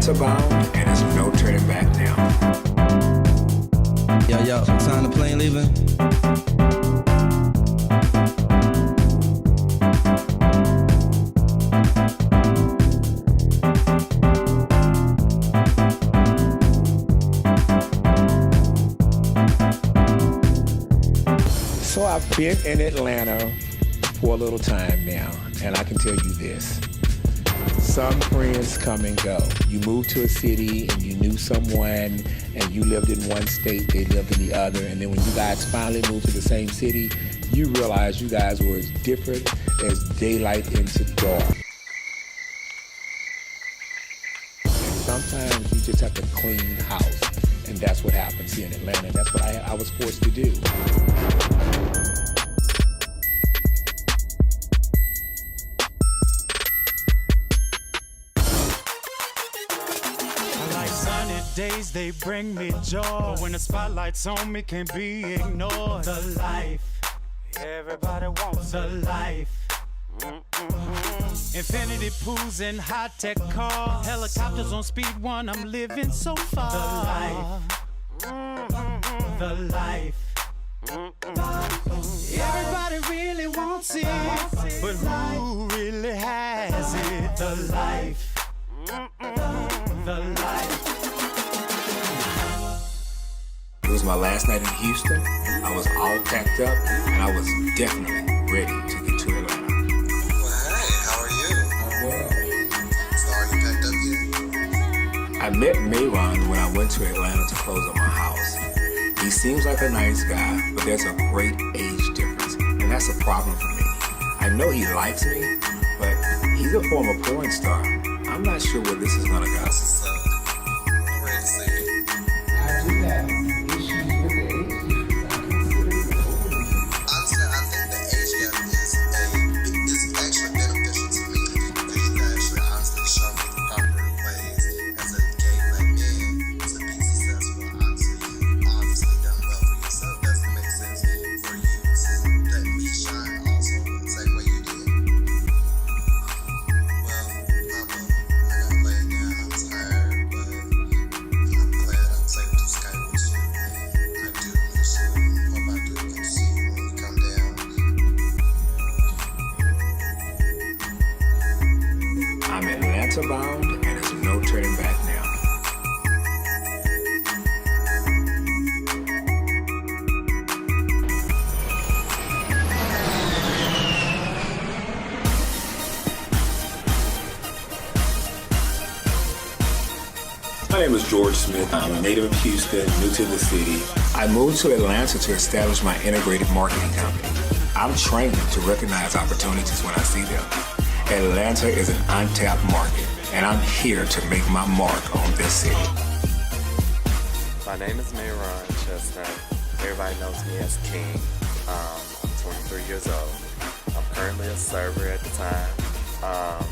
Atlanta bound, and there's no turning back now. Yo, what time the plane leaving? So I've been in Atlanta for a little time now, and I can tell you this. Some friends come and go. You move to a city and you knew someone and you lived in one state, they lived in the other, and then when you guys finally moved to the same city, you realize you guys were as different as daylight into dark. And sometimes you just have to clean house, and that's what happens here in Atlanta, and that's what I was forced to do. Days they bring me joy, but when the spotlight's on me, can't be ignored. The life, everybody wants the life. Infinity pools and high-tech cars, helicopters on speed 1, I'm living so far. The life. Everybody really wants it, but who really has it? The life. The life. It was my last night in Houston. I was all packed up, and I was definitely ready to get to Atlanta. Well, hey, how are you? I'm well. So are you packed up yet? I met Mayron when I went to Atlanta to close on my house. He seems like a nice guy, but there's a great age difference, and that's a problem for me. I know he likes me, but he's a former porn star. I'm not sure where this is gonna go. So, I'm ready to see it. I do have issues with the age difference. Honestly, I think the age gap is actually beneficial to me because you can actually honestly show me the proper ways as a gay black man to be successful. Honestly, you obviously done well for yourself. Does it make sense for you to let me shine also the same way you did? Well, I'm gonna lay down. I'm tired, but I'm glad I was able to Skype with you. I do miss you. Hope I do get to see you when you come down. I'm Atlanta bound, and there's no turning back now. My name is George Smith. I'm a native of Houston, new to the city. I moved to Atlanta to establish my integrated marketing company. I'm trained to recognize opportunities when I see them. Atlanta is an untapped market, and I'm here to make my mark on this city. My name is Mayron Chestnut. Everybody knows me as King. I'm 23 years old. I'm currently a server at the time. I'm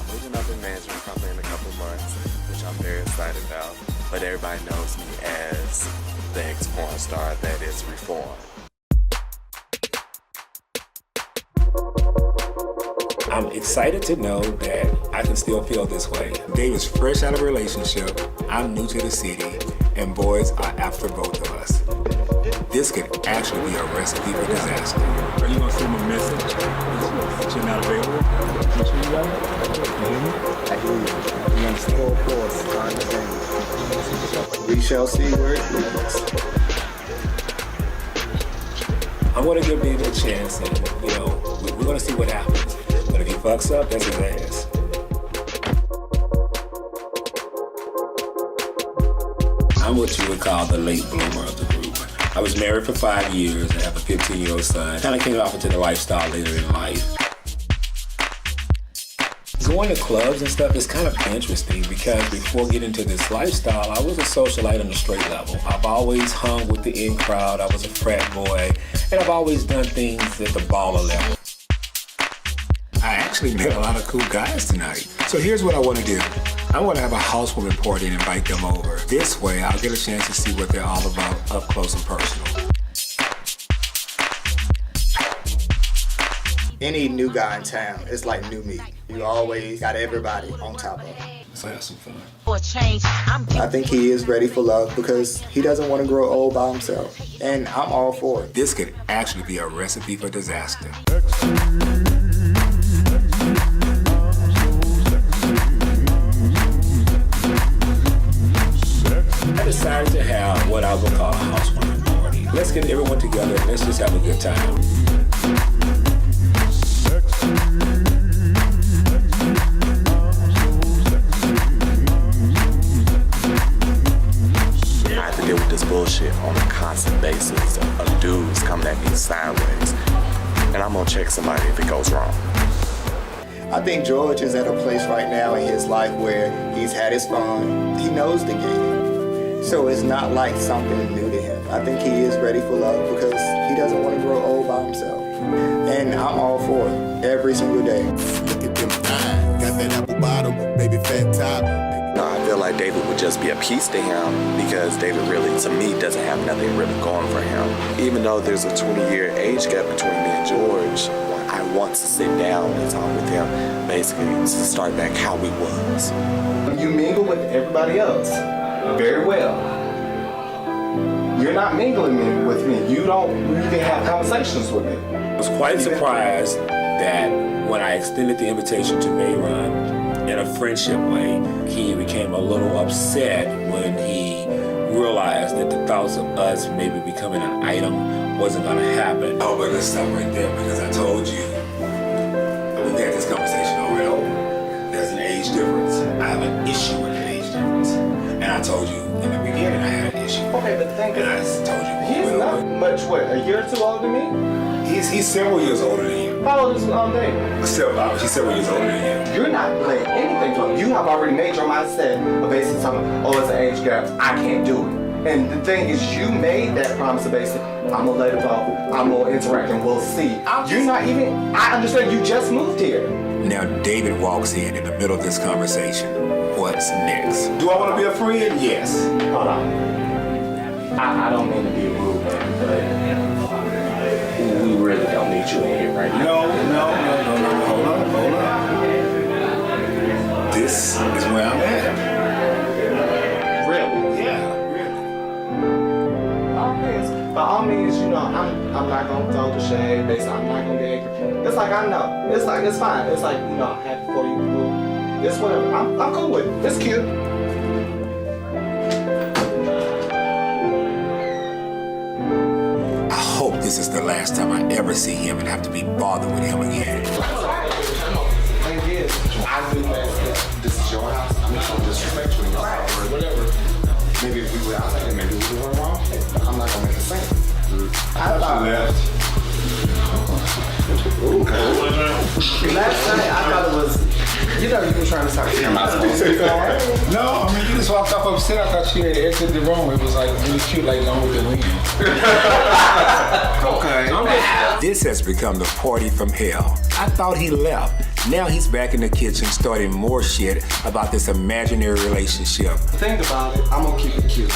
moving up in management probably in a couple months, which I'm very excited about. But everybody knows me as the ex-porn star that is Reform. I'm excited to know that I can still feel this way. Dave is fresh out of a relationship, I'm new to the city, and boys are after both of us. This could actually be a recipe for disaster. Are you gonna send him a message that you're not available? You sure you got it? You hear me? I hear you. You understand? I understand. We shall see where it leads. I'm gonna give David a chance, and we're gonna see what happens. But if he fucks up, that's his ass. I'm what you would call the late bloomer of the group. I was married for 5 years and have a 15-year-old son. Kind of came off into the lifestyle later in life. Going to clubs and stuff is kind of interesting because before getting into this lifestyle, I was a socialite on the straight level. I've always hung with the in crowd. I was a frat boy, and I've always done things at the baller level. I actually met a lot of cool guys tonight. So here's what I want to do. I want to have a housewarming party and invite them over. This way, I'll get a chance to see what they're all about up close and personal. Any new guy in town is like new meat. You always got everybody on top of it. So have some fun. I think he is ready for love because he doesn't want to grow old by himself. And I'm all for it. This could actually be a recipe for disaster. I decided to have what I would call a housewarming party. Let's get everyone together and let's just have a good time. I have to deal with this bullshit on a constant basis of dudes coming at me sideways. And I'm gonna check somebody if it goes wrong. I think George is at a place right now in his life where he's had his fun. He knows the game. So it's not like something new to him. I think he is ready for love because he doesn't want to grow old by himself. And I'm all for it every single day. Look at them thighs. Got that apple bottom, baby fat top. I feel like David would just be a piece to him because David really, to me, doesn't have nothing really going for him. Even though there's a 20-year age gap between me and George, I want to sit down and talk with him, basically, to start back how we was. You mingle with everybody else very well. You're not mingling with me. You can have conversations with me. I was quite surprised that when I extended the invitation to Mayron in a friendship way, he became a little upset when he realized that the thoughts of us maybe becoming an item wasn't going to happen. Oh, but let's stop right there because I told you, we've had this conversation over and over. There's an age difference. I have an issue with an age difference. And I told you in the beginning I had an issue. Okay, but think and I told you. He's not much, a year or two older than me? He's several years older than you. How old is Dave? He's several years older than you. You're not letting anything from you. have already made your mindset of basically something, oh, it's an age gap, I can't do it. And the thing is, you made that promise of basically, I'm gonna let it go, I'm gonna interact and we'll see. You're not even, I understand you just moved here. Now David walks in the middle of this conversation. What's next? Do I want to be a friend? Yes. Hold on. I don't mean to be rude, man, but we really don't need you in here right now. No. Hold on. This is where I'm at. Really? Yeah, really. By all means, you know, I'm not gonna throw the shade. Basically, I'm not gonna be angry. It's like I know. It's like it's fine. It's like, you know, I'm happy for you. Cool. It's whatever. I'm cool with it. It's cute. I hope this is the last time I ever see him and have to be bothered with him again. Thing is, I knew that this is your house. I'm not gonna disrespect you in your house or whatever. Maybe if we were outside and maybe we were wrong. I'm not gonna make a scene. I thought you left. Last night I thought it was, you know, you were trying to talk to him. No, I mean, you just walked off upset. I thought she had exited the room. It was like really cute, like Gone with the Wind. Okay. This has become the party from hell. I thought he left. Now he's back in the kitchen starting more shit about this imaginary relationship. Think about it. I'm gonna keep it cute.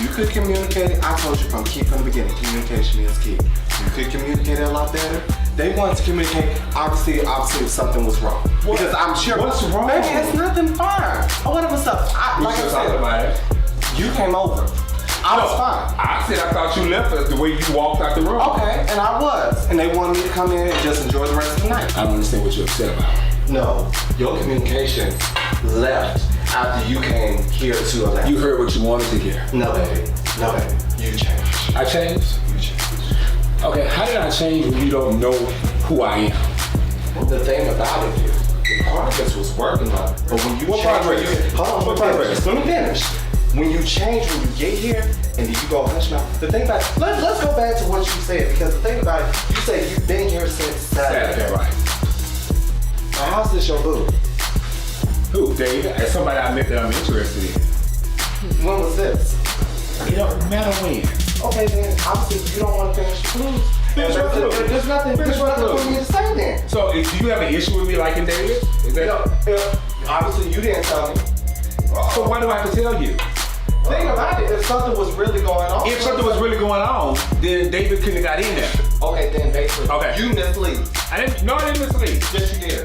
You could communicate it. I told you from the beginning, communication is key. You could communicate it a lot better. They wanted to communicate. Obviously, something was wrong. What? Because I'm sure. What's wrong? Baby, it's nothing fine. Or whatever stuff. Like I said, about it. you came over. I was fine. I said I thought you left us the way you walked out the room. Okay, and I was. And they wanted me to come in and just enjoy the rest of the night. I don't understand what you're upset about. No, your communication left after you came here to Atlanta. You heard what you wanted to hear. No, baby. You changed. I changed? You changed. Okay, how did I change when you don't know who I am? The thing about it is, the progress was working on it. But when you What change, progress? Hold on, What progress? Let me finish. When you change, when you get here, and then you go hush mouth. The thing about it, let's go back to what you said, because the thing about it, you said you've been here since Saturday. Right. Now, how's this your boo? Who, Dave? As somebody I met that I'm interested in. When was this? It don't matter when. Okay, then obviously you don't want to finish the clues. Finish what clue? There's nothing for me to say then. So, do you have an issue with me liking David? Is that? Obviously you didn't tell me. So why do I have to tell you? Think about it. If something was really going on. If something was really going on, then David couldn't have got in there. Okay, then basically. Okay. You mislead. I didn't mislead. Yes, you did.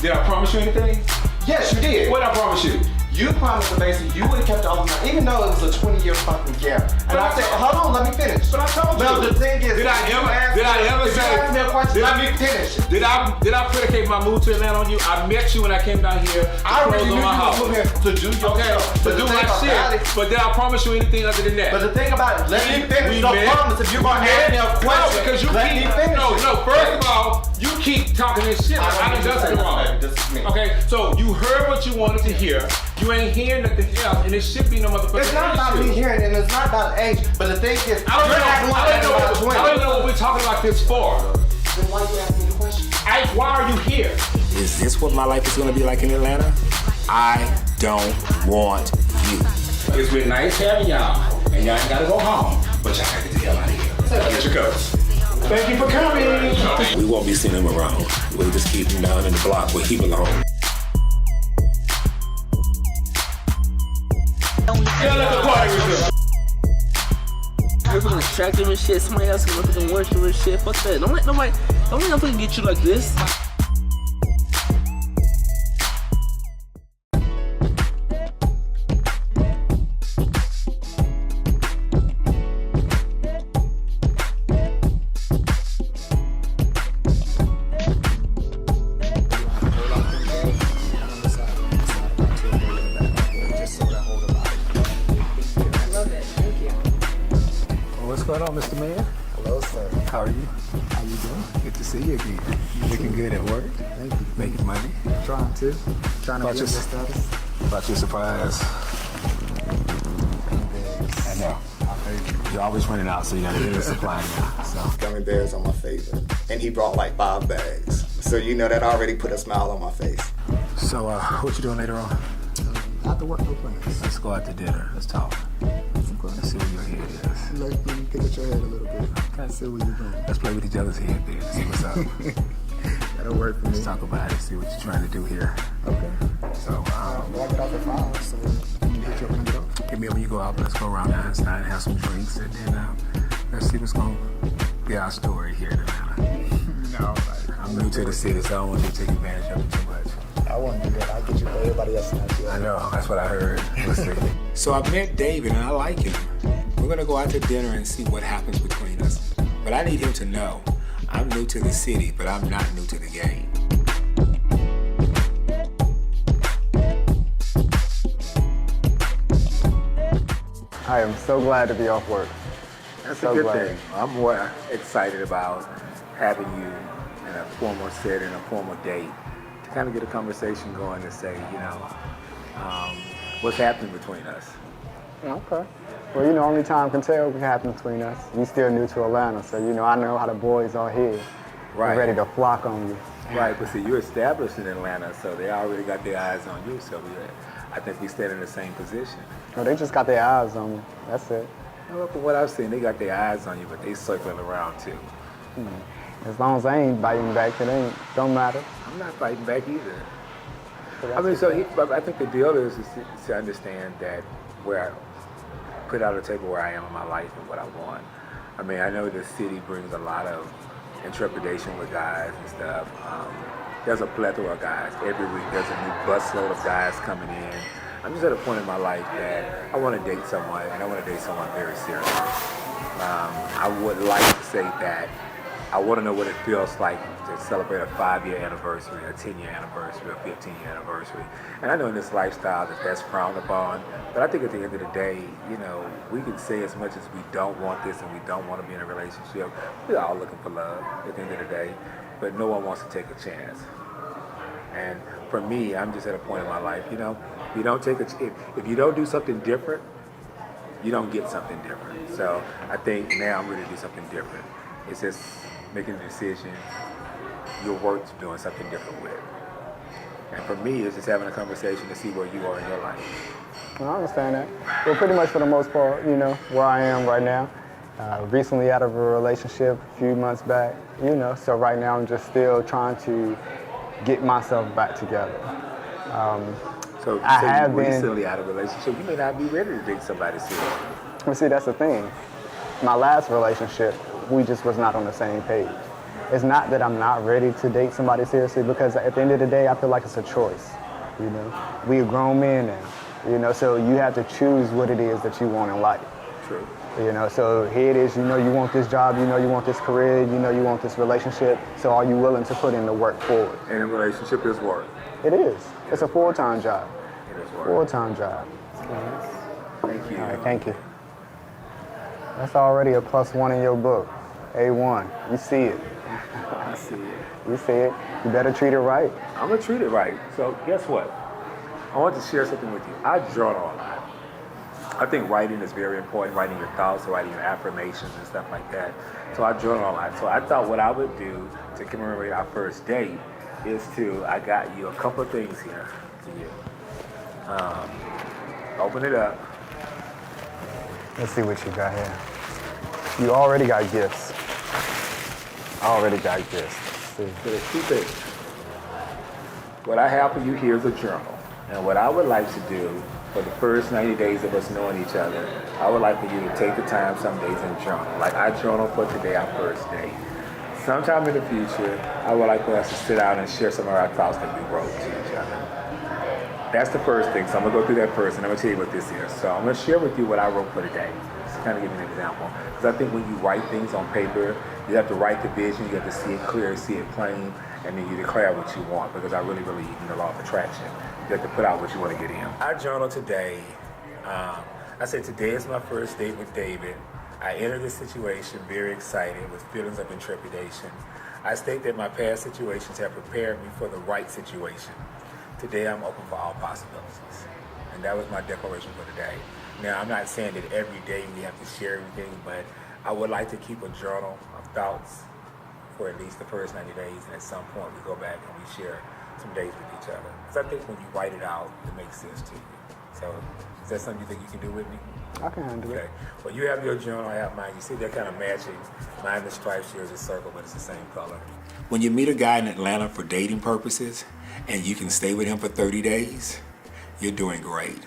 Did I promise you anything? Yes, you did. What I promise you? You promised to basically you would have kept the open mind, even though it was a 20-year fucking gap. And I said, hold on, let me finish. But I told you. Well, the thing is, did I ever if say? you ask me a question, let me finish. Did I predicate my move to Atlanta on you? I met you when I came down here. I already knew you my house. were moving here to do your stuff. To do my shit. But did I promise you anything other than that? But the thing about it, let me finish. No promise. If you're gonna ask me a question, no, because you let me finish. No. First of all, you keep talking this shit. I done done something wrong. This is me. Okay, so you heard what you wanted to hear. You ain't hearing nothing else, and it should be no motherfucking It's not about me hearing, and it's not about age. But the thing is, I don't even know what we're talking about this for. Then why you asking me the question? Why are you here? Is this what my life is gonna be like in Atlanta? I don't want you. It's been nice having y'all, and y'all ain't gotta go home, but y'all gotta get the hell out of here. I'll let you go. Thank you for coming. We won't be seeing him around. We'll just keep him down in the block where he belongs. Yeah, let the party resume. Look at them attractive and shit. Somebody else can look at them worship and shit. Fuck that. Don't let nobody get you like this. What's going on, Mr. Mayor? Hello, sir. How are you? How you doing? Good to see you again. Looking good at work. Thank you. Making money. Trying to About get your your status. About your surprise. I know. You're always running out, so you gotta get a supply now. So. Gummy bears are my favorite. And he brought like 5 bags. So you know that already put a smile on my face. So, what you doing later on? After work, no plans. Let's go out to dinner. Let's talk. Let's see where your head is. Let me pick at your head a little bit. Kind of see where you're going. Let's play with each other's head then. See what's up. That'll work for me. Let's talk about it. See what you're trying to do here. Okay. So, Well, I get off at 5, so you can hit you up when I get off. hit me up when you go out. Let's go around Einstein, have some drinks, and then let's see what's going to be our story here in Atlanta. No, I'm new to the city, so I don't want you to take advantage of it too much. I won't do that. I'll get you for everybody else tonight. I know, that's what I heard. We'll see. So I've met David and I like him. We're gonna go out to dinner and see what happens between us. But I need him to know I'm new to the city, but I'm not new to the game. I am so glad to be off work. That's So a good glad. thing. I'm more excited about having you in a formal setting, a formal date, to kind of get a conversation going to say, what's happening between us. Okay. Well, only time can tell what happens between us. You still new to Atlanta, so I know how the boys are here. Right. Ready to flock on you. Right, but see, you're established in Atlanta, so they already got their eyes on you, so I think we stand in the same position. Oh, they just got their eyes on me. That's it. Well, from what I've seen, they got their eyes on you, but they circling around too. As long as I ain't biting back, don't matter. I'm not fighting back either. So I mean, but I think the deal is to understand that where I put out a table where I am in my life and what I want. I mean, I know the city brings a lot of intrepidation with guys and stuff. There's a plethora of guys. Every week there's a new busload of guys coming in. I'm just at a point in my life that I want to date someone, and I want to date someone very seriously. I would like to say that I want to know what it feels like to celebrate a 5-year anniversary, a 10-year anniversary, a 15-year anniversry. And I know in this lifestyle that's frowned upon, but I think at the end of the day, we can say as much as we don't want this and we don't want to be in a relationship. We're all looking for love at the end of the day, but no one wants to take a chance. And for me, I'm just at a point in my life, if you don't if you don't do something different, you don't get something different. So I think now I'm ready to do something different. It's just making a decision you're worth doing something different with. And for me, it's just having a conversation to see where you are in your life. Well, I understand that. Well, pretty much for the most part, where I am right now. Recently out of a relationship a few months back, so right now I'm just still trying to get myself back together. So I have you're been recently out of a relationship, you may not be ready to date somebody serious. Well, see, that's the thing. My last relationship, we just was not on the same page. It's not that I'm not ready to date somebody seriously, because at the end of the day, I feel like it's a choice. you know. We are grown men now, you know, so you have to choose what it is that you want in life. True. You know, so here it is, you know you want this job, you know you want this career, you know you want this relationship, so are you willing to put in the work for it? And a relationship is work. It is. It's a full-time job. It is work. Full-time job. Thank you. All right, thank you. That's already a +1 in your book. A1. You see it. I see it. You see it. You better treat it right. I'm gonna treat it right. So guess what? I want to share something with you. I journal a lot. I think writing is very important, writing your thoughts, writing your affirmations and stuff like that. So I journal a lot. So I thought what I would do to commemorate our first date is I got you a couple of things here to you. Open it up. Let's see what you got here. You already got gifts. Already got gifts. So there's two things. What I have for you here is a journal. And what I would like to do for the first 90 days of us knowing each other, I would like for you to take the time some days and journal. Like I journal for today, our first date. Sometime in the future, I would like for us to sit down and share some of our thoughts that we wrote to each other. That's the first thing. So I'm gonna go through that first and I'm gonna tell you what this is. So I'm gonna share with you what I wrote for today. Just to kind of give you an example. Because I think when you write things on paper, you have to write the vision, you have to see it clear, see it plain, and then you declare what you want. Because I really believe in the law of attraction. You have to put out what you want to get in. I journal today. I said today is my first date with David. I entered this situation very excited with feelings of intrepidation. I state that my past situations have prepared me for the right situation. Today I'm open for all possibilities. And that was my declaration for today. Now I'm not saying that every day we have to share everything, but I would like to keep a journal of thoughts for at least the first 90 days, and at some point we go back and we share some days with each other. Because I think when you write it out, it makes sense to you. So is that something you think you can do with me? I can handle it. Okay. Well, you have your journal, I have mine. You see they're kind of matching. Mine is stripes, yours is circle, but it's the same color. When you meet a guy in Atlanta for dating purposes and you can stay with him for 30 days, you're doing great.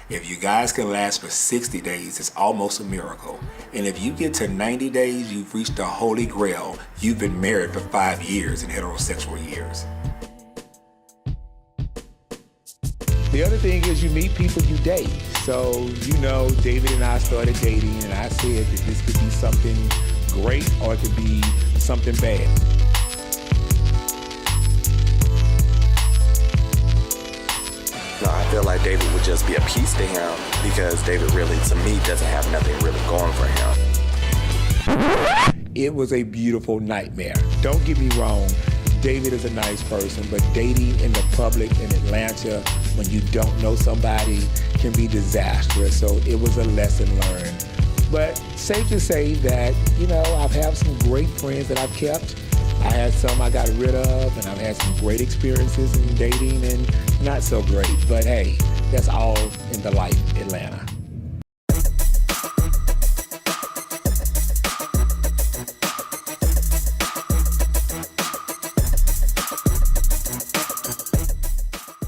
If you guys can last for 60 days, it's almost a miracle. And if you get to 90 days, you've reached the holy grail. You've been married for 5 years in heterosexual years. The other thing is you meet people you date. So, you know, David and I started dating, and I said that this could be something great or it could be something bad. No, I feel like David would just be a piece to him because David really, to me, doesn't have nothing really going for him. It was a beautiful nightmare. Don't get me wrong, David is a nice person, but dating in the public in Atlanta when you don't know somebody can be disastrous. So it was a lesson learned. But safe to say that, you know, I've had some great friends that I've kept. I had some I got rid of, and I've had some great experiences in dating and not so great. But hey, that's all in the life, Atlanta.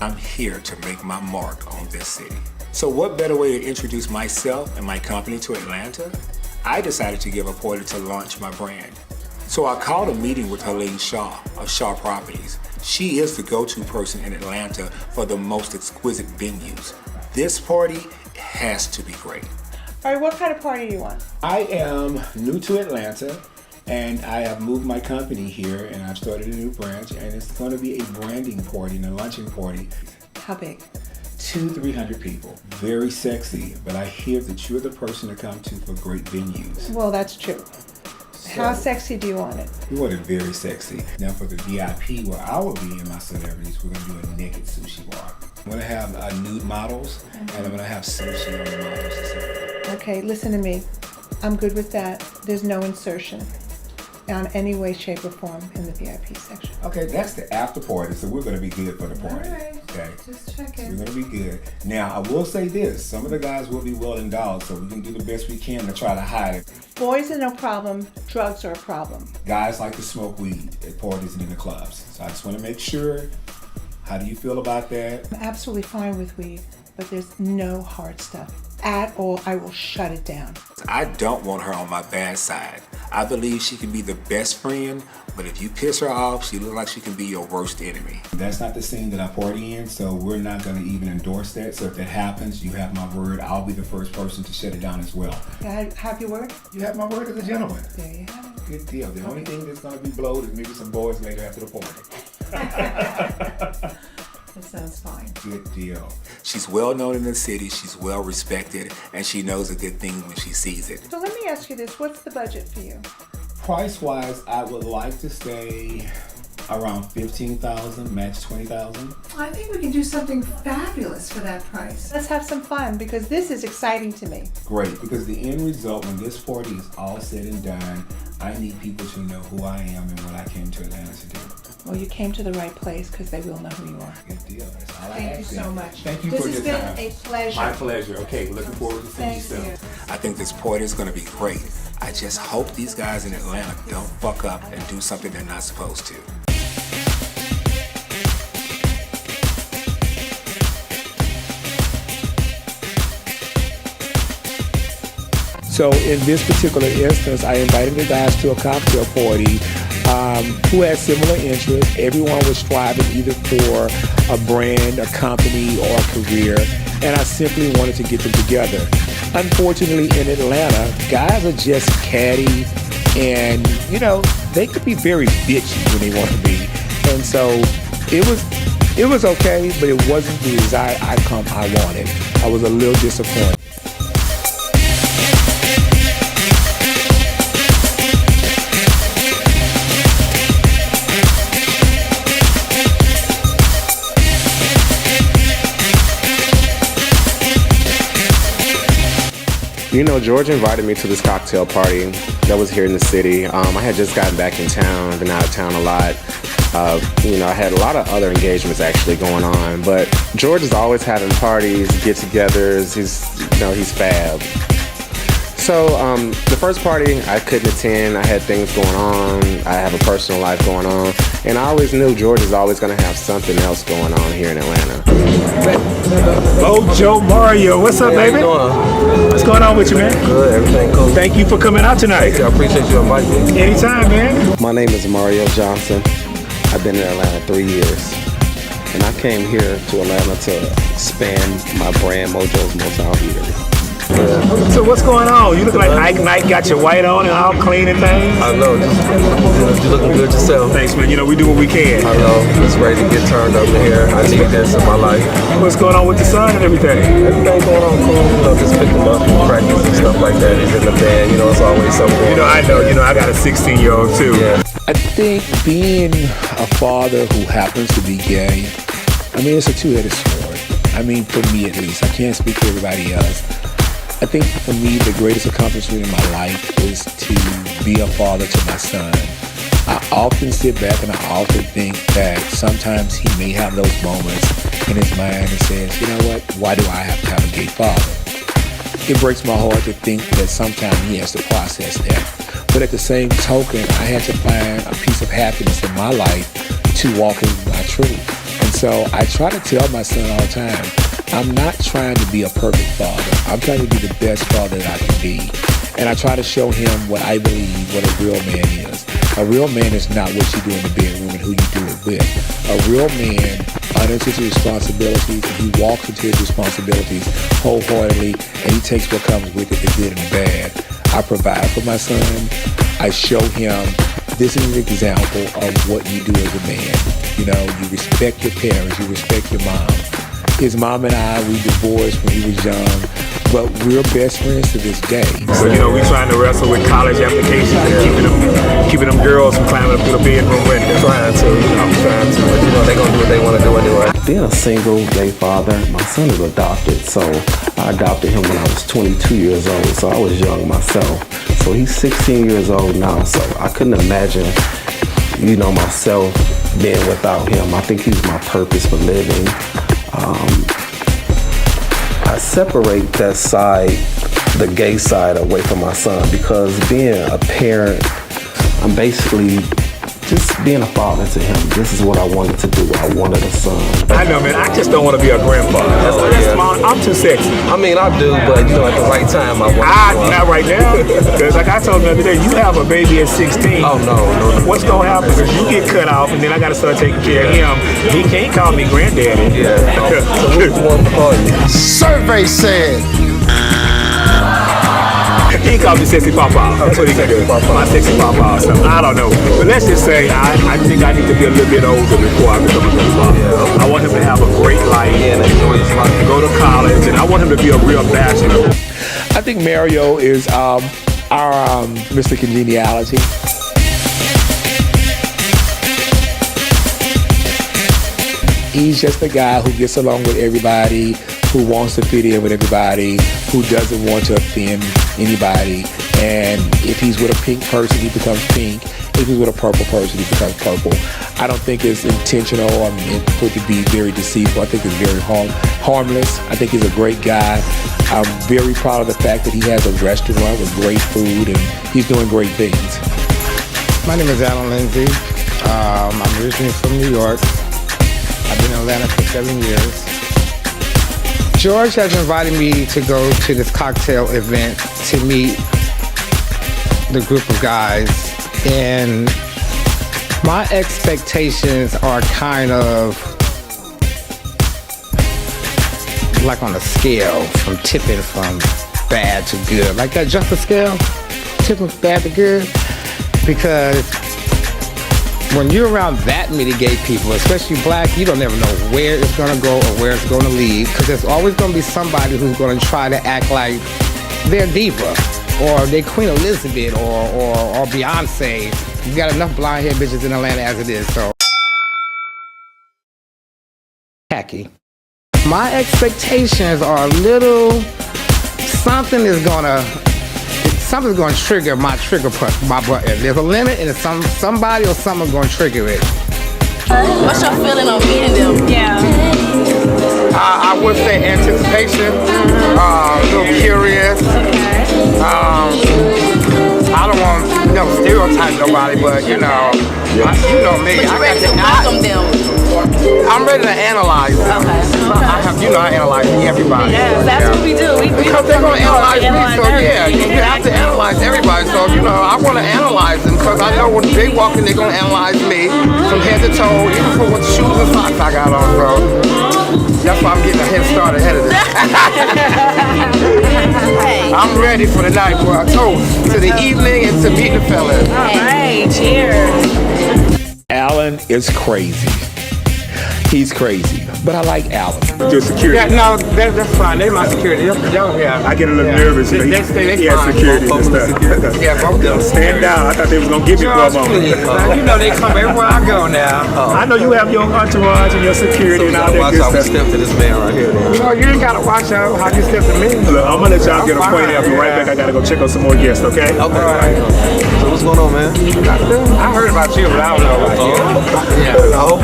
I'm here to make my mark on this city. So what better way to introduce myself and my company to Atlanta? I decided to give a party to launch my brand. So I called a meeting with Helene Shaw of Shaw Properties. She is the go-to person in Atlanta for the most exquisite venues. This party has to be great. All right, what kind of party do you want? I am new to Atlanta, and I have moved my company here, and I've started a new branch, and it's going to be a branding party and a luncheon party. How big? 200-300 people. Very sexy, but I hear that you're the person to come to for great venues. Well, that's true. How sexy do you want it? We want it very sexy. Now for the VIP, where I will be in my celebrities, we're going to do a naked sushi bar. I'm going to have nude models, and I'm going to have sushi on the models. Okay, listen to me. I'm good with that. There's no insertion on any way, shape, or form in the VIP section. Okay, that's the after party, so we're going to be good for the party. All right, okay, just checking. We're going to be good. Now, I will say this. Some of the guys will be willing dogs, so we can do the best we can to try to hide it. Boys are no problem. Drugs are a problem. Guys like to smoke weed at parties and in the clubs. So I just want to make sure. How do you feel about that? I'm absolutely fine with weed, but there's no hard stuff at all. I will shut it down. I don't want her on my bad side. I believe she can be the best friend, but if you piss her off, she looks like she can be your worst enemy. That's not the scene that I party in, so we're not going to even endorse that. So if that happens, you have my word. I'll be the first person to shut it down as well. Have your word? You have my word as a gentleman. There you have it. Good deal. The only thing that's going to be blowed is maybe some boys later after the party. That sounds fine. Good deal. She's well known in the city, she's well respected, and she knows a good thing when she sees it. So let me ask you this, what's the budget for you? Price-wise, I would like to stay around $15,000, max $20,000. I think we can do something fabulous for that price. Let's have some fun because this is exciting to me. Great, because the end result, when this party is all said and done, I need people to know who I am and what I came to Atlanta to do. Well, you came to the right place because they will know who you are. Good deal. That's all I Thank you ask so them. much. Thank you this for your time. This has been a pleasure. My pleasure. Okay, looking forward to seeing you Thank soon. you. I think this party is going to be great. I just hope these guys in Atlanta don't fuck up and do something they're not supposed to. So in this particular instance, I invited the guys to a cocktail party who had similar interests. Everyone was striving either for a brand, a company, or a career, and I simply wanted to get them together. Unfortunately, in Atlanta, guys are just catty, and they could be very bitchy when they want to be. And so it was okay, but it wasn't the desired outcome I wanted. I was a little disappointed. George invited me to this cocktail party that was here in the city. I had just gotten back in town, been out of town a lot. I had a lot of other engagements actually going on, but George is always having parties, get-togethers. He's fab. So the first party I couldn't attend. I had things going on. I have a personal life going on, and I always knew George is always going to have something else going on here in Atlanta. Joe Mario, what's up, baby? How you doing? What's going on with you, man? Good, everything cool. Thank you for coming out tonight. I appreciate you inviting me. Anytime, man. My name is Mario Johnson. I've been in Atlanta 3 years, and I came here to Atlanta to expand my brand, Mojo's Motown Eatery. Yeah. So what's going on? You look like Ike Knight, got your white on and all clean and things. I know, you're looking good yourself. Thanks, man. We do what we can. I know, just ready to get turned up in here. I need this in my life. What's going on with the son and everything? Everything going on cool. Just picking up practice and stuff like that. He's in the band, it's always something. I got a 16-year-old too. Yeah. I think being a father who happens to be gay, it's a two-headed sword. For me at least. I can't speak for everybody else. I think for me, the greatest accomplishment in my life is to be a father to my son. I often sit back and I often think that sometimes he may have those moments in his mind and says, you know what, why do I have to have a gay father? It breaks my heart to think that sometimes he has to process that. But at the same token, I had to find a piece of happiness in my life to walk in my truth. And so I try to tell my son all the time, I'm not trying to be a perfect father. I'm trying to be the best father that I can be. And I try to show him what I believe what a real man is. A real man is not what you do in the bedroom and who you do it with. A real man understands his responsibilities and he walks into his responsibilities wholeheartedly and he takes what comes with it, the good and the bad. I provide for my son. I show him this is an example of what you do as a man. You respect your parents, you respect your mom. His mom and I, we divorced when he was young, but we're best friends to this day. So, we're trying to wrestle with college applications and keeping them girls from climbing up to the bedroom window. Trying to, but they're going to do what they want to do anyway. Being a single gay father, my son is adopted, so I adopted him when I was 22 years old, so I was young myself. So he's 16 years old now, so I couldn't imagine, myself being without him. I think he's my purpose for living. I separate that side, the gay side, away from my son because being a parent, I'm basically just being a father to him. This is what I wanted to do. I wanted a son. I know, man. I just don't want to be a grandfather. I'm too sexy. I mean, I do, but you know, at the right time, I want. Not right now. Because like I told him the other day, you have a baby at 16. Oh no. What's gonna happen? Because you get cut off, and then I gotta start taking care of him. He can't call me granddaddy. Yeah. So what do you want to call you? Survey said. He called me sexy papa. That's what he can do. My sexy papa or something. I don't know. But let's just say I think I need to be a little bit older before I become a grandfather. Yeah. I want him to have a great life and enjoy his life. Go to college, and I want him to be a real bachelor. I think Mario is our Mr. Congeniality. He's just a guy who gets along with everybody, who wants to fit in with everybody, who doesn't want to offend anybody. And if he's with a pink person, he becomes pink. If he's with a purple person, he becomes purple. I don't think it's intentional. I mean, it could be very deceitful. I think it's very harmless. I think he's a great guy. I'm very proud of the fact that he has a restaurant with great food and he's doing great things. My name is Alan Lindsay. I'm originally from New York. I've been in Atlanta for 7 years. George has invited me to go to this cocktail event to meet the group of guys, and my expectations are kind of like on a scale from tipping from bad to good, like that just a scale, tipping from bad to good, because when you're around that many gay people, especially black, you don't ever know where it's gonna go or where it's gonna lead, because there's always gonna be somebody who's gonna try to act like they're diva, or they're Queen Elizabeth, or Beyonce. You got enough blonde-haired bitches in Atlanta as it is, so. Tacky. My expectations are a little, something's gonna trigger my button. There's a limit, and somebody or something's gonna trigger it. What's your feeling on meeting them? Yeah. I would say anticipation, a little curious. I don't want to stereotype nobody, but you know me. But you ready to welcome them? I'm ready to analyze them. Okay. I analyze everybody. Yeah, that's what we do. Because they're going to analyze me, so yeah, you have to analyze everybody. So, I want to analyze them because I know when they walk in, they're going to analyze me from head to toe, even for what shoes and socks I got on, bro. That's why I'm getting a head start ahead of this. I'm ready for the night for a toast to the evening and to meet the fellas. All right, cheers. Alan is crazy. He's crazy, but I like Alan. Your security. Yeah, no, that's fine. They're my security. Yeah. I get a little nervous. They fine. Security and stuff. Yeah, both of them. Stand down. I thought they was gonna give me for a moment. They come everywhere I go now. I know you have your entourage and your security and all that Watch good how we stuff. step to this man right here. You ain't gotta watch out how you step to me. Look, I'm gonna let y'all get acquainted. I'll be right back. I gotta go check on some more guests. Okay. Okay. So what's going on, man? I heard about you, but I don't know about you. Yeah.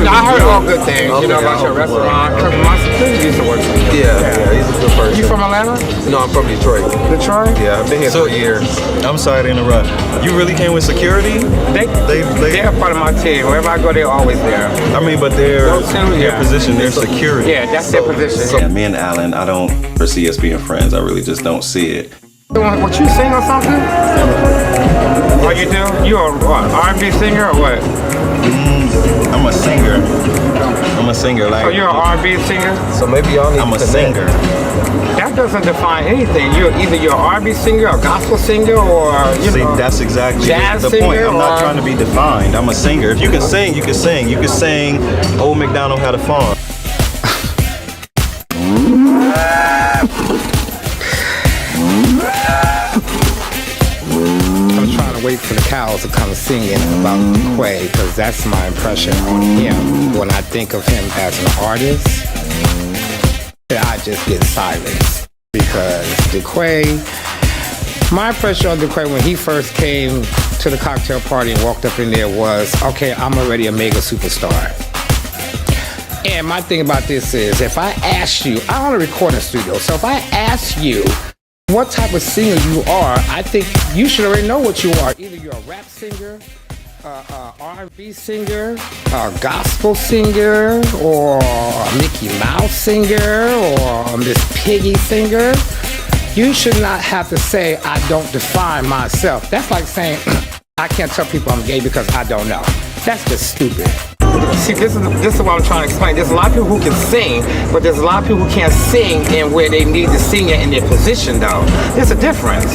I heard all good things. About your restaurant. Because my security used to work for you. Yeah, he's a good person. You from Atlanta? No, I'm from Detroit. Detroit? Yeah, I've been here for years. I'm sorry to interrupt. You really came with security? They're part of my team. Wherever I go, they're always there. I mean, but their position, their security. Yeah, that's their position. Yeah, me and Alan, I don't foresee us being friends. I really just don't see it. What, you sing or something? What you do? You a R&B singer or what? I'm a singer. Like. So you're an R&B singer? So maybe y'all need I'm a singer. That doesn't define anything. You're an R&B singer, a gospel singer, or See, that's exactly jazz the singer, point. I'm not trying to be defined. I'm a singer. If you can sing, you can sing. You can sing Old MacDonald Had a Farm. Wait for the cows to come singing about Quay, because that's my impression on him. When I think of him as an artist, I just get silence, because DeQuay, my impression on DeQuay when he first came to the cocktail party and walked up in there was, okay, I'm already a mega superstar. And my thing about this is, if I ask you, I own a recording studio, so if I ask you what type of singer you are, I think you should already know what you are. Either you're a rap singer, R&B singer, a gospel singer, or a Mickey Mouse singer, or a Miss Piggy singer, you should not have to say, I don't define myself. That's like saying, I can't tell people I'm gay because I don't know. That's just stupid. See, this is what I'm trying to explain. There's a lot of people who can sing, but there's a lot of people who can't sing in where they need to sing it in their position, though. There's a difference.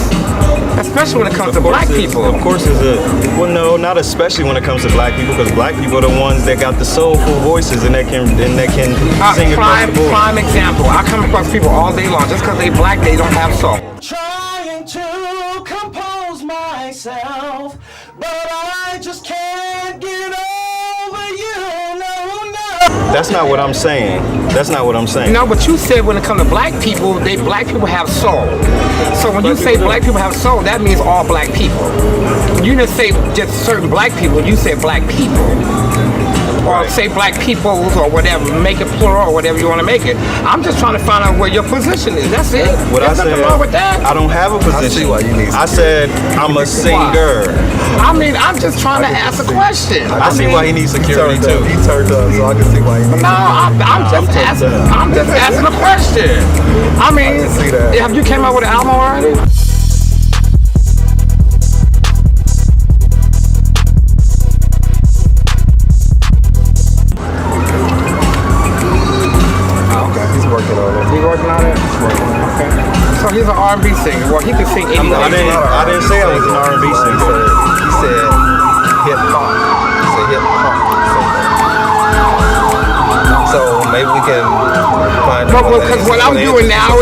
Especially when it comes to black people. Of course there's a, well no, not especially when it comes to black people, because black people are the ones that got the soulful voices and that can sing a prime example. I come across people all day long, just because they black, they don't have soul. Trying to compose myself, but I just can't get over you. No. That's not what I'm saying. That's not what I'm saying. No, but you said when it comes to black people people have soul. So when you say black people have soul, that means all black people. You didn't say just certain black people, you said black people. Or say black peoples or whatever, make it plural or whatever you want to make it. I'm just trying to find out where your position is. That's it. There's nothing wrong with that. I don't have a position. I said I'm a singer. I mean, I'm just trying to ask a question. I see why he needs security too. He turned up, so I can see why he needs I'm just asking a question. I mean, have you came out with an album already? So he's an R&B singer. Well, he can sing anything. I didn't say I was an R&B singer. He said hip hop. He said hip hop singer. So maybe we can find. Because what I'm doing now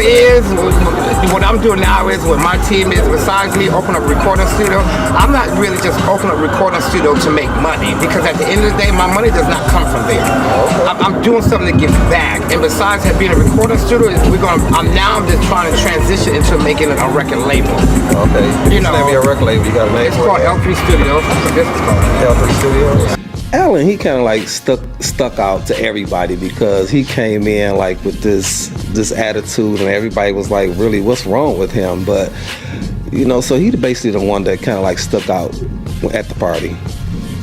is what my team is. Besides me open up a recording studio, I'm not really just open up a recording studio to make money. Because at the end of the day, my money does not come from there. I'm doing something to give back. And besides being a recording studio, I'm just trying to transition into making a record label. Okay. You know, be a record label. You got a name. It's called L3 Studios. This is called L3 Studios. Alan, he kind of like stuck out to everybody because he came in like with this attitude, and everybody was like, really, what's wrong with him? But you know, so he basically the one that kind of like stuck out at the party.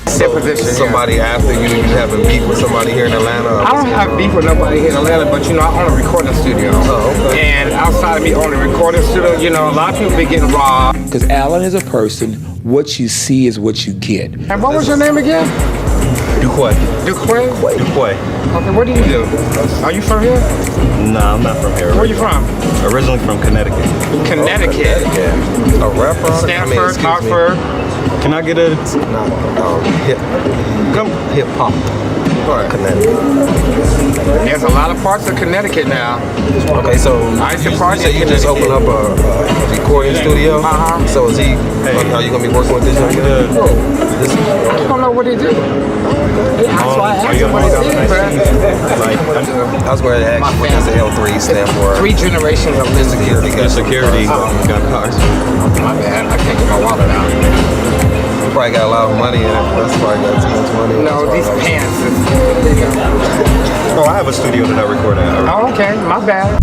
Somebody after you having beef with somebody here in Atlanta? I don't have beef with nobody here in Atlanta, but you know, I own a recording studio. Oh, okay. And outside of me owning a recording studio, you know, a lot of people be getting robbed. Because Alan is a person, what you see is what you get. And what was your name again? Duquay. Duquay? Duquay. Okay, what do you do? Are you from here? No, I'm not from here. Where are you from? Originally from Connecticut. Connecticut? A rapper? Stanford, Oxford. Can I get a hip hop? Connecticut. There's a lot of parts of Connecticut now. Okay, so you just open up a recording studio. So are you gonna be working with this young guy? I don't know what he do. That's why I asked him what he did, I was going to ask you what does the L3 stand for? 3 generations of this security. Security. Got cars. My bad. I can't get my wallet out. You probably got a lot of money in it. That's probably got too much money. No, these pants. Oh, I have a studio that I record at. Oh, okay. My bad.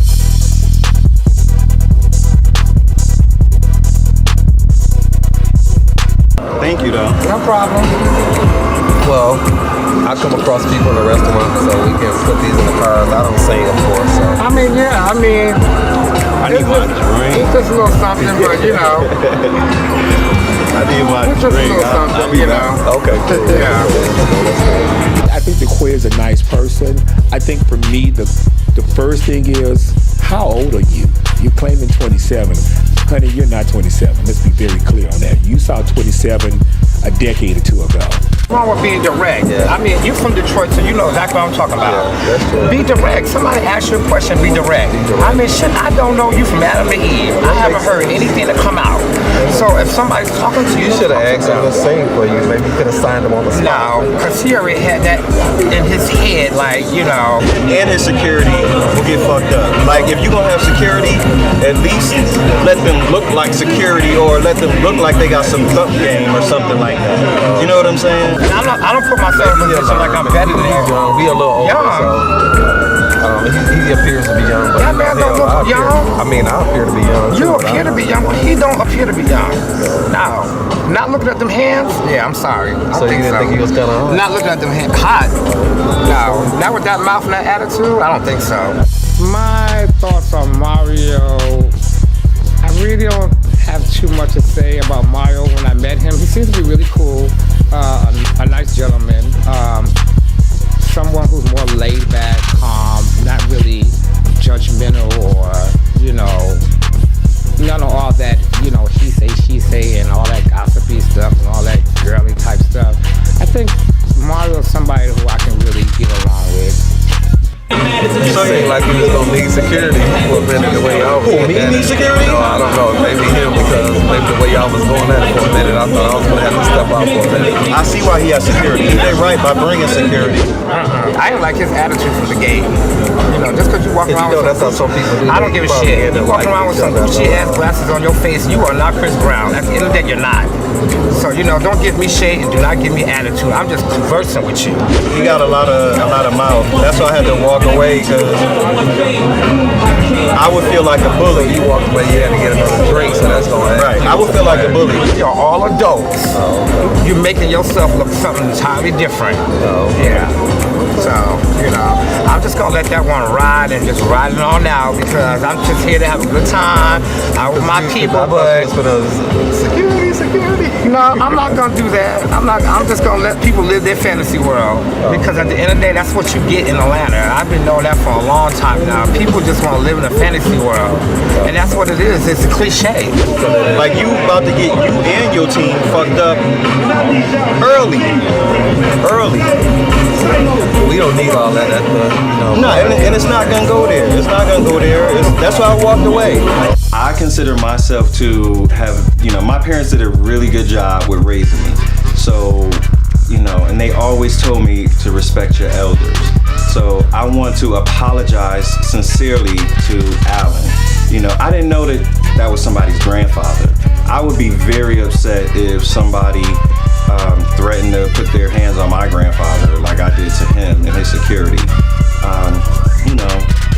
Thank you, though. No problem. Well, I come across people in the restaurant, so we can put these in the cars. I don't sing, of course. So. I mean, yeah. I need my drink. It's just a little something, but you know. I need my it's just drink. A little something, you know. Okay, cool. Yeah. I think Duquay is a nice person. I think for me, the first thing is, how old are you? You're claiming 27. Honey, you're not 27. Let's be very clear on that. You saw 27 a decade or two ago. What's wrong with being direct? Yeah. I mean, you're from Detroit, so you know exactly what I'm talking about. Yeah, that's true. Be direct. Somebody asks you a question, be direct. I mean, shit, I don't know you from Adam to Eve. I haven't heard anything to come out. So if somebody's talking to you... You should have asked him to sing for you. Maybe you could have signed him on the spot. No, because he already had that in his head, like, you know... And his security will get fucked up. Like, if you're going to have security, at least let them look like security, or let them look like they got some thump game or something like that. You know what I'm saying? I don't put myself in a position like I'm better than you. Be a little older, so... He appears to be young, but that man don't look young. I appear to be young. You appear to be young, but he don't appear to be young. No. Not looking at them hands? Yeah, I'm sorry. So you didn't think he was kind of hot? Not looking at them hands. Hot? No. Not with that mouth and that attitude? I don't think so. My thoughts on Mario, I really don't have too much to say about Mario when I met him. He seems to be really cool, a nice gentleman, someone who's more laid back, calm, not really judgmental or, none of all that, he say, she say, and all that gossipy stuff and all that girly type stuff. I think Mario's somebody who I can really get along with. So you seem like you was gonna need security for a minute the way y'all was. Who, me need security? No, I don't know. Maybe him, because maybe the way y'all was going at it for a minute, I thought I was gonna have to step out for a minute. I see why he has security. They right by bringing security. I didn't like his attitude from the gate. Just because you walk around with that's how some people do. I don't give a shit. You walk around with some Gucci ass glasses on your face, you are not Chris Brown. At the end of the day, you're not. So don't give me shade and do not give me attitude. I'm just conversing with you. He got a lot of mouth. That's why I had to walk away, because I would feel like a bully. You walk away, you had to get another drink, so that's gonna happen. Right. I would feel like a bully. You're all adults. You're making yourself look something entirely different. Yeah. So, I'm just gonna let that one ride and just ride it on out, because I'm just here to have a good time out with my people, but security. No, I'm not gonna do that. I'm just gonna let people live their fantasy world, because at the end of the day, that's what you get in Atlanta. I've been knowing that for a long time now. People just want to live in a fantasy world, and that's what it is. It's a cliche. Like, you about to get you and your team fucked up early. We don't need all that. No, and it's not gonna go there. It's not gonna go there. That's why I walked away. I consider myself to have, my parents did a really good job with raising me. So, and they always told me to respect your elders. So I want to apologize sincerely to Alan. I didn't know that was somebody's grandfather. I would be very upset if somebody threatened to put their hands on my grandfather like I did to him and his security. I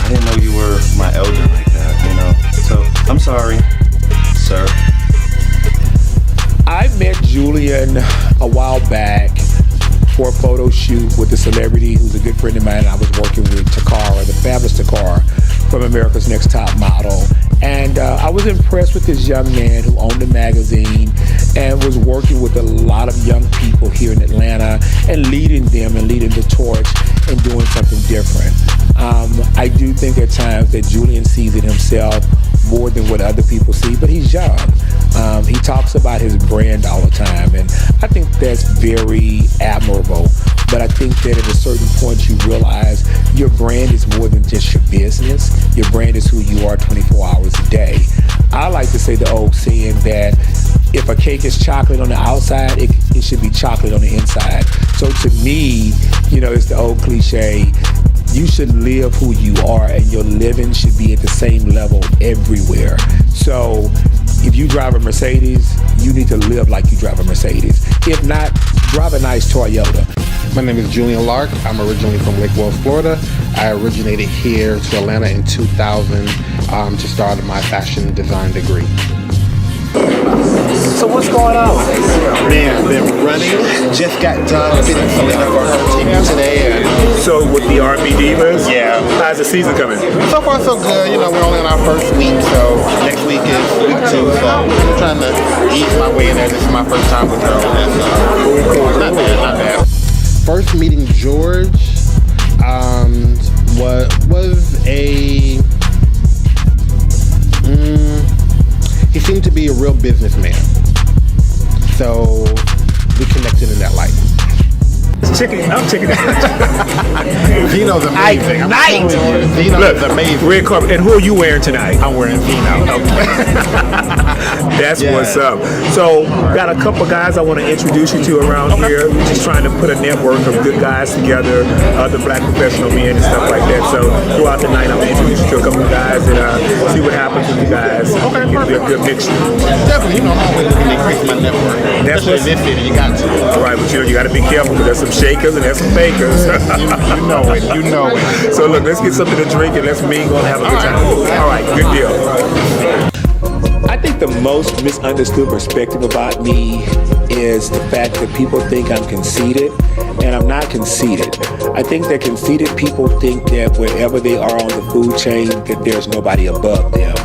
didn't know you were my elder like that, So I'm sorry, sir. I met Julian a while back for a photo shoot with a celebrity who's a good friend of mine. I was working with Takara, the fabulous Takara from America's Next Top Model. And I was impressed with this young man who owned a magazine and was working with a lot of young people here in Atlanta and leading them and leading the torch and doing something different. I do think at times that Julian sees it himself more than what other people see, but he's young. He talks about his brand all the time, and I think that's very admirable. But I think that at a certain point you realize your brand is more than just your business. Your brand is who you are 24 hours a day. I like to say the old saying that if a cake is chocolate on the outside, it should be chocolate on the inside. So to me, it's the old cliche, you should live who you are, and your living should be at the same level everywhere. So if you drive a Mercedes, you need to live like you drive a Mercedes. If not, drive a nice Toyota. My name is Julian Lark. I'm originally from Lake Wells, Florida. I originated here to Atlanta in 2000 to start my fashion design degree. So what's going on? Man, I've been running. Just got done fitting something up for her team today. So with the R&B Divas? Yeah. How's the season coming? So far so good. We're only in our first week, so next week is week 2. So I'm trying to ease my way in there. This is my first time with her on this. Cool. Not bad. First meeting George was a... he seemed to be a real businessman. So we connected in that light. I'm chicken. Vino's amazing. Vino's amazing. Red carpet. And who are you wearing tonight? I'm wearing Vino. That's what's up. So, got a couple guys I want to introduce you to around here. We're just trying to put a network of good guys together, other black professional men and stuff like that. So, throughout the night, I'm going to introduce you to a couple of guys and see what happens with you guys. Okay, it'll be a good mixture. Definitely. I'm always looking to increase my network. Especially in this city, you got to. Right, but you got to be careful because there's some shakers and there's some bakers. You know it. You know it. So look, let's get something to drink and let's mingle and have a good time. All right, good deal. I think the most misunderstood perspective about me is the fact that people think I'm conceited, and I'm not conceited. I think that conceited people think that wherever they are on the food chain, that there's nobody above them.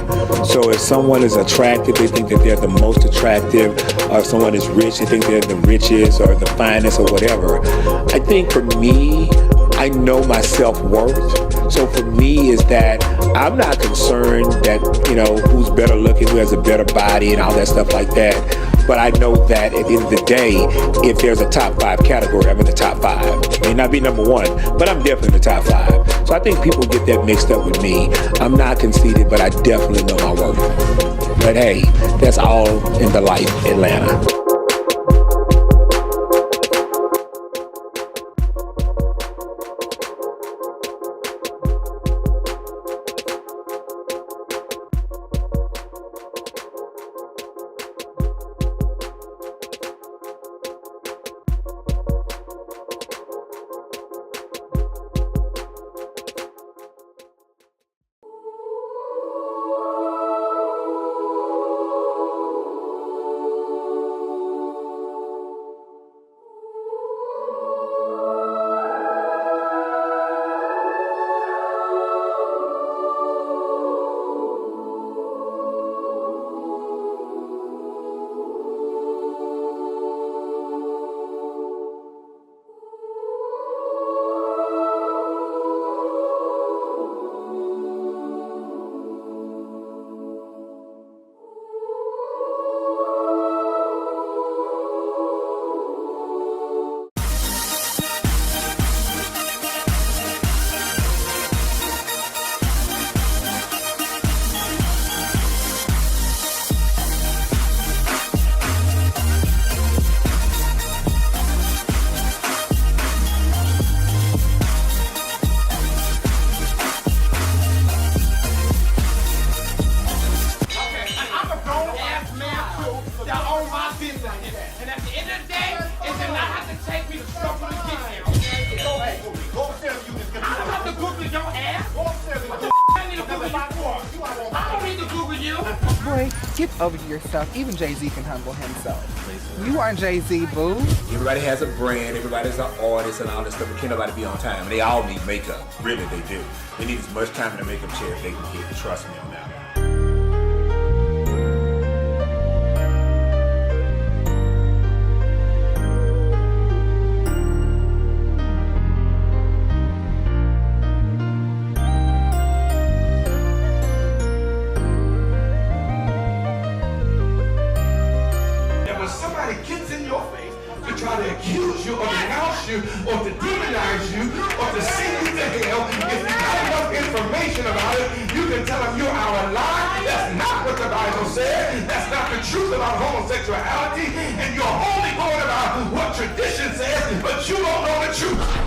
So if someone is attractive, they think that they're the most attractive, or if someone is rich, they think they're the richest or the finest or whatever. I think for me, I know my self-worth. So for me is that I'm not concerned that, who's better looking, who has a better body and all that stuff like that. But I know that at the end of the day, if there's a top 5 category, I'm in the top 5. May not be number 1, but I'm definitely in the top 5. So I think people get that mixed up with me. I'm not conceited, but I definitely know my worth. But hey, that's all in the life, Atlanta. Get over yourself. Even Jay-Z can humble himself. You aren't Jay-Z, boo. Everybody has a brand, everybody's an artist and all this stuff, but can't nobody be on time. And they all need makeup. Really, they do. They need as much time in the makeup chair as they can get. Trust me on that one. Or to demonize you, or to send you to hell, if you got enough information about it, you can tell them you're out of line. That's not what the Bible said. That's not the truth about homosexuality. And you're only going about what tradition says, but you don't know the truth.